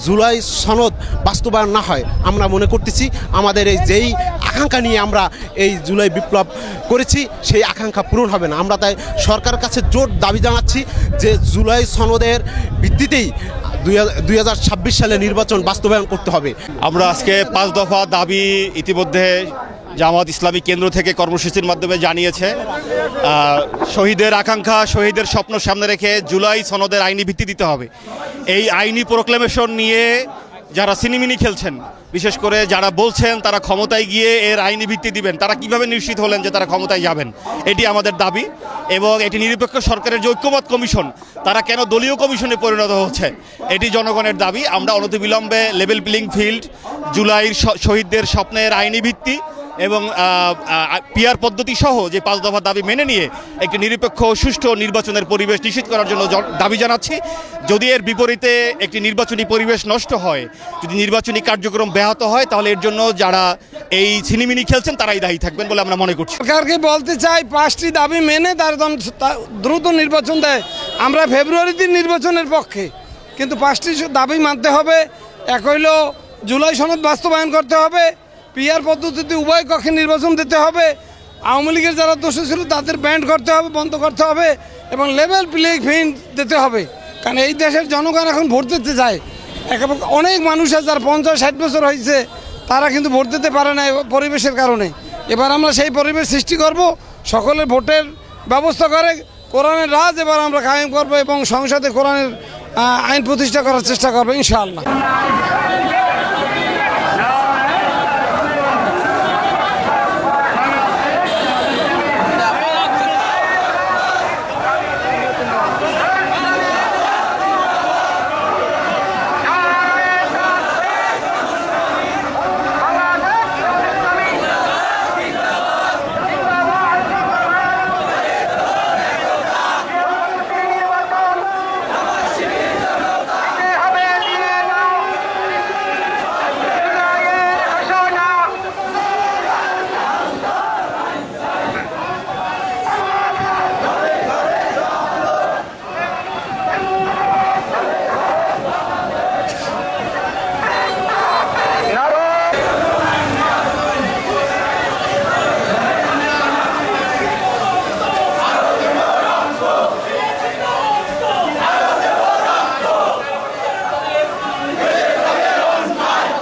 জুলাই সনদ বাস্তবায়ন না হয় আমরা মনে করতেছি আমাদের এই যেই আকাঙ্ক্ষা নিয়ে আমরা এই জুলাই বিপ্লব করেছি সেই আকাঙ্ক্ষা পূরণ হবে না। আমরা তাই সরকারের কাছে জোর দাবি জানাচ্ছি যে জুলাই সনদের ভিত্তিতেই 2026 সালে নির্বাচন বাস্তবায়ন করতে হবে। আমরা আজকে 5 দফা দাবি ইতিমধ্যে জামাত ইসলামী কেন্দ্র থেকে কর্মসূচির মাধ্যমে জানিয়েছে। শহীদের আকাঙ্ক্ষা, শহীদের স্বপ্ন সামনে রেখে জুলাই সনদের আইনি ভিত্তি দিতে হবে। এই আইনি প্রোক্লেমেশন নিয়ে যারা সিনেমিনি খেলছেন, বিশেষ করে যারা বলছেন তারা ক্ষমতায় গিয়ে এর আইনি ভিত্তি দিবেন, তারা কিভাবে নিশ্চিত হলেন যে তারা ক্ষমতায় যাবেন? এটি আমাদের দাবি। এবং এটি নিরপেক্ষ সরকারের যে ঐক্যমত কমিশন, তারা কেন দলীয় কমিশনে পরিণত হচ্ছে, এটি জনগণের দাবি। আমরা অনতিবিলম্বে লেভেল প্লেইং ফিল্ড, জুলাইয়ের শহীদদের স্বপ্নের আইনি ভিত্তি এবং পিআর পদ্ধতি সহ যে 5 দফা দাবি মেনে নিয়ে একটি নিরপেক্ষ সুষ্ঠু নির্বাচনের পরিবেশ নিশ্চিত করার জন্য দাবি জানাচ্ছি। যদি এর বিপরীতে একটি নির্বাচনী পরিবেশ নষ্ট হয়, যদি নির্বাচনী কার্যক্রম ব্যাহত হয়, তাহলে এর জন্য যারা এই ছিনিমিনি খেলছেন তারাই দায়ী থাকবেন বলে আমরা মনে করছি। সরকারকে বলতে চাই 5টি দাবি মেনে তার দ্রুত নির্বাচন দেয়। আমরা ফেব্রুয়ারিতে নির্বাচনের পক্ষে, কিন্তু 5টি দাবি মানতে হবে। এক হইল জুলাই সনদ বাস্তবায়ন করতে হবে, পিআর পদ্ধতিতে উভয় কক্ষে নির্বাচন দিতে হবে, আওয়ামী লীগের যারা দোষী ছিল তাদের ব্যান্ড করতে হবে, বন্ধ করতে হবে, এবং লেভেল প্লেইং ফিল্ড দিতে হবে। কারণ এই দেশের জনগণ এখন ভোট দিতে চায়। অনেক মানুষ আছে যারা 50-60 বছর হয়েছে, তারা কিন্তু ভোট দিতে পারে না পরিবেশের কারণে। এবার আমরা সেই পরিবেশ সৃষ্টি করব, সকলের ভোটের ব্যবস্থা করে কোরআনের রাজ এবার আমরা কায়েম করব এবং সংসদে কোরআনের আইন প্রতিষ্ঠা করার চেষ্টা করবো ইনশাআল্লাহ।